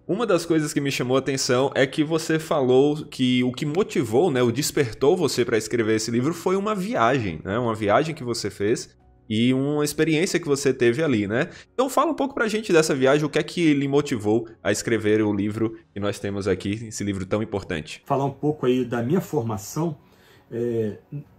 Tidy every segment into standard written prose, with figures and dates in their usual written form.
Uma das coisas que me chamou a atenção é que você falou que o que motivou, né, o despertou você para escrever esse livro foi uma viagem, né? Uma viagem que você fez e uma experiência que você teve ali, né? Então fala um pouco pra gente dessa viagem, o que é que lhe motivou a escrever o livro que nós temos aqui, esse livro tão importante. Falar um pouco aí da minha formação.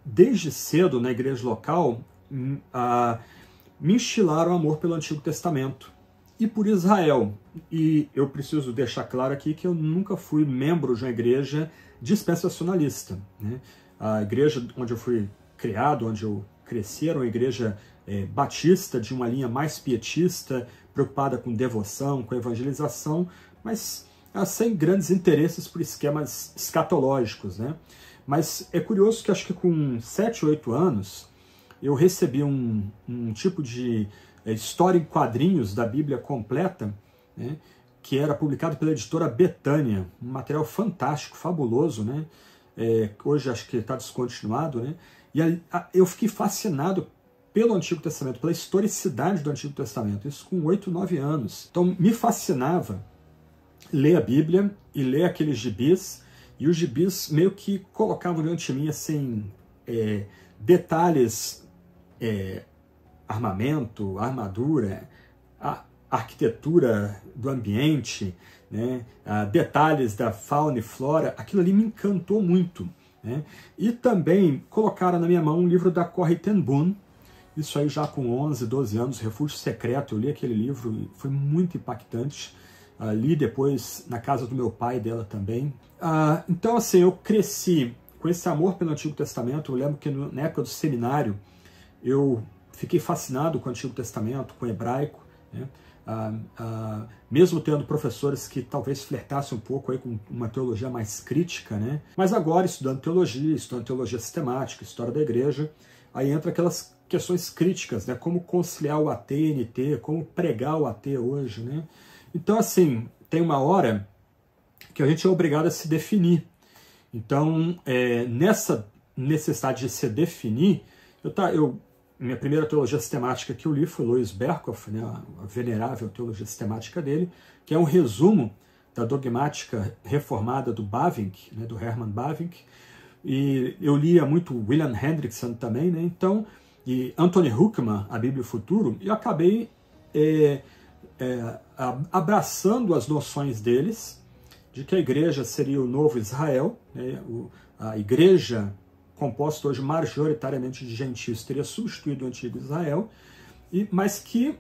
Desde cedo na igreja local, me instilaram amor pelo Antigo Testamento e por Israel. E eu preciso deixar claro aqui que eu nunca fui membro de uma igreja dispensacionalista, né? A igreja onde eu fui criado, onde eu cresci, era uma igreja batista, de uma linha mais pietista, preocupada com devoção, com evangelização, mas sem grandes interesses por esquemas escatológicos, né? Mas é curioso que acho que com 7, 8 anos eu recebi um tipo de história em quadrinhos da Bíblia completa, né, que era publicado pela editora Betânia, um material fantástico, fabuloso, né, hoje acho que está descontinuado, né, e eu fiquei fascinado pelo Antigo Testamento, pela historicidade do Antigo Testamento, isso com 8, 9 anos. Então me fascinava ler a Bíblia e ler aqueles gibis, e os gibis meio que colocavam diante de mim assim, detalhes, armamento, armadura, a arquitetura do ambiente, né, detalhes da fauna e flora. Aquilo ali me encantou muito, né? E também colocaram na minha mão um livro da Corrie ten Boom, isso aí já com 11, 12 anos, Refúgio Secreto. Eu li aquele livro e foi muito impactante. Li depois na casa do meu pai dela também. Então, assim, eu cresci com esse amor pelo Antigo Testamento. Eu lembro que na época do seminário eu fiquei fascinado com o Antigo Testamento, com o hebraico, né? Mesmo tendo professores que talvez flertassem um pouco aí com uma teologia mais crítica, né? Mas agora, estudando teologia sistemática, história da igreja, aí entra aquelas questões críticas, né? Como conciliar o AT e NT, como pregar o AT hoje, né? Então, assim, tem uma hora que a gente é obrigado a se definir. Então, nessa necessidade de se definir, minha primeira teologia sistemática que eu li foi Louis Berkhof, né, a venerável teologia sistemática dele, que é um resumo da dogmática reformada do Bavinck, né, do Hermann Bavinck. E eu lia muito William Hendrickson também, né? Então, e Anthony Huckman, A Bíblia e o Futuro, e eu acabei abraçando as noções deles, de que a igreja seria o novo Israel, né? A igreja composta hoje majoritariamente de gentios teria substituído o antigo Israel, mas que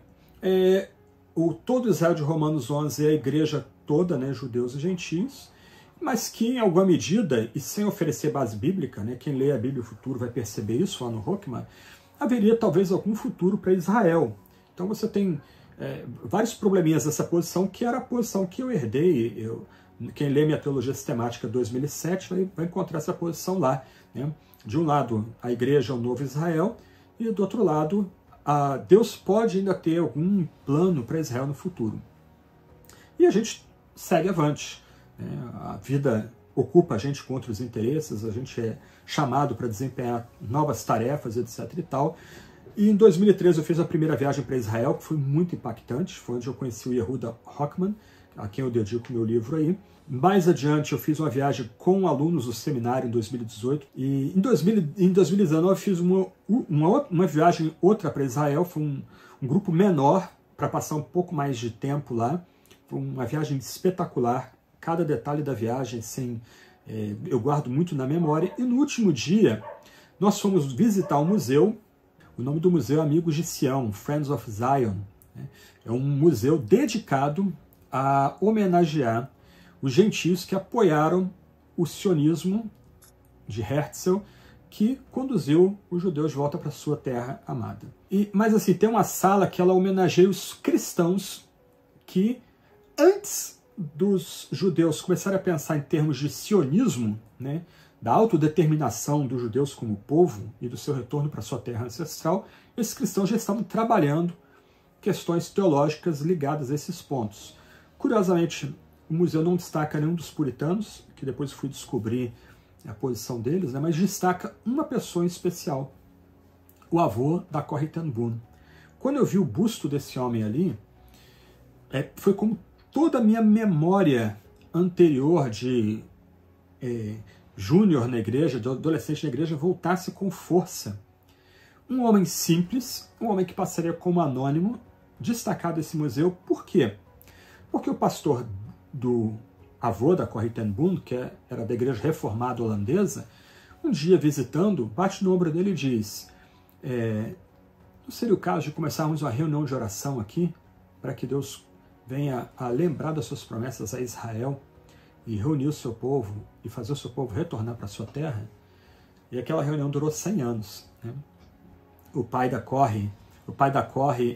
todo Israel de Romanos 11 é a igreja toda, né, judeus e gentios, mas que em alguma medida, e sem oferecer base bíblica, né, quem lê a Bíblia e o Futuro vai perceber isso lá no Huckman, haveria talvez algum futuro para Israel. Então você tem vários probleminhas dessa posição, que era a posição que eu herdei. Quem lê minha teologia sistemática 2007 vai encontrar essa posição lá, né? De um lado, a igreja é o novo Israel, e do outro lado, Deus pode ainda ter algum plano para Israel no futuro. E a gente segue avante, né? A vida ocupa a gente com outros interesses, a gente é chamado para desempenhar novas tarefas, etc. e tal. E em 2013 eu fiz a primeira viagem para Israel, que foi muito impactante, foi onde eu conheci o Yehuda Hochman, a quem eu dedico meu livro aí. Mais adiante eu fiz uma viagem com alunos do seminário em 2018, e em 2019 eu fiz uma viagem outra para Israel, foi um grupo menor, para passar um pouco mais de tempo lá. Foi uma viagem espetacular, cada detalhe da viagem eu guardo muito na memória. E no último dia nós fomos visitar um museu, o nome do museu é Amigos de Sião, Friends of Zion, né? É um museu dedicado a homenagear os gentios que apoiaram o sionismo de Herzl, que conduziu os judeus de volta para sua terra amada. Mas assim, tem uma sala que ela homenageia os cristãos que, antes dos judeus começarem a pensar em termos de sionismo, né, da autodeterminação dos judeus como povo e do seu retorno para sua terra ancestral, esses cristãos já estavam trabalhando questões teológicas ligadas a esses pontos. Curiosamente, o museu não destaca nenhum dos puritanos, que depois fui descobrir a posição deles, né, mas destaca uma pessoa em especial, o avô da Corrie ten Boom. Quando eu vi o busto desse homem ali, foi como toda a minha memória anterior de júnior na igreja, de adolescente na igreja, voltasse com força. Um homem simples, um homem que passaria como anônimo, destacado esse museu. Por quê? Porque o pastor do avô da Corrie ten Boom, que era da igreja reformada holandesa, um dia visitando, bate no ombro dele e diz: não seria o caso de começarmos uma reunião de oração aqui, para que Deus venha a lembrar das suas promessas a Israel e reunir o seu povo e fazer o seu povo retornar para a sua terra? E aquela reunião durou 100 anos. Né? O pai da Corrie,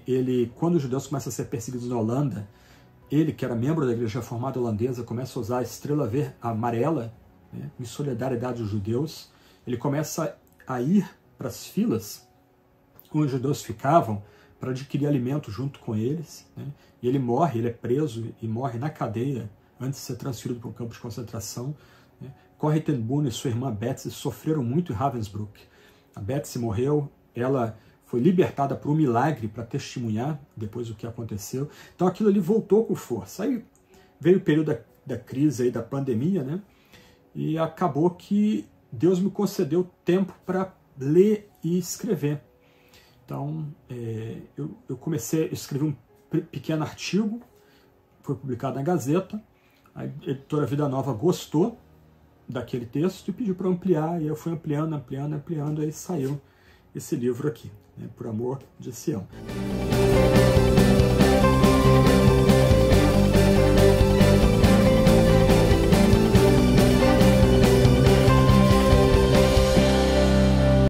ele, quando os judeus começam a ser perseguidos na Holanda, ele, que era membro da igreja reformada holandesa, começa a usar a estrela amarela, né, em solidariedade aos judeus. Ele começa a ir para as filas onde os judeus ficavam para adquirir alimento junto com eles. Né, e ele morre, ele é preso e morre na cadeia antes de ser transferido para um campo de concentração. Né. Corrie ten Boom e sua irmã Betsy sofreram muito em Ravensbrück. A Betsy morreu, ela foi libertada por um milagre para testemunhar depois o que aconteceu. Então aquilo ali voltou com força. Aí veio o período da crise, aí, da pandemia, né? E acabou que Deus me concedeu tempo para ler e escrever. Então eu escrevi um pequeno artigo, foi publicado na Gazeta. A editora Vida Nova gostou daquele texto e pediu para ampliar, e eu fui ampliando, aí saiu esse livro aqui, né, Por Amor de Sião.